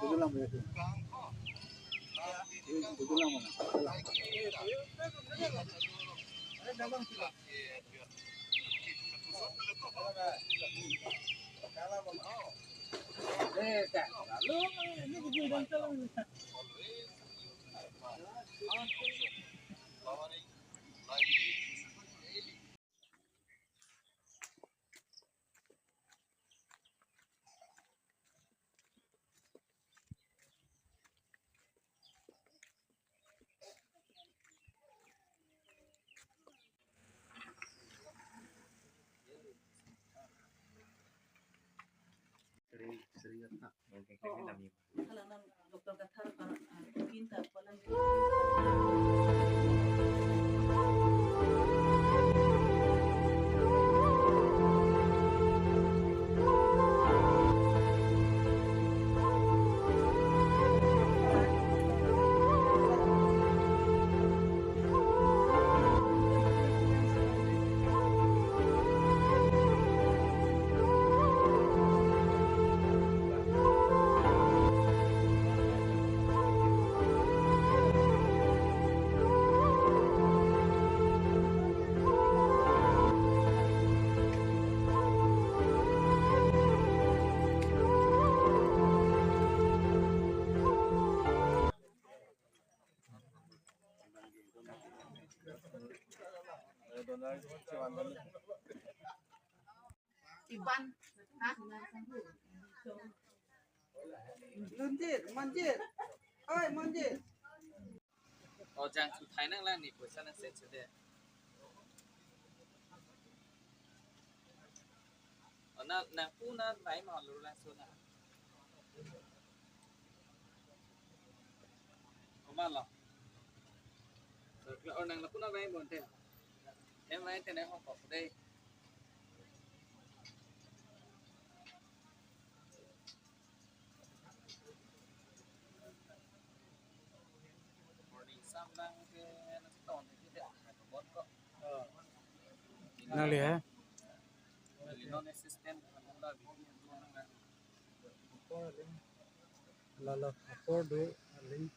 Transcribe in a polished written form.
Itu lah berarti. Itu lah mana? Kalau non dokter kata kalau pinta pola Iban, hah? Manjit, oi manjit. Oh jangan sutai nang lah nih bosan nang set sudah. Oh na puna lain mau lu lah sona. Oh malah. Kalau nang puna lain bon teh. Em lain teh nang kok deh. Sambang ke nonton tidak buat kok. Nali ya. Non assistant Allah bikin Lala afford do link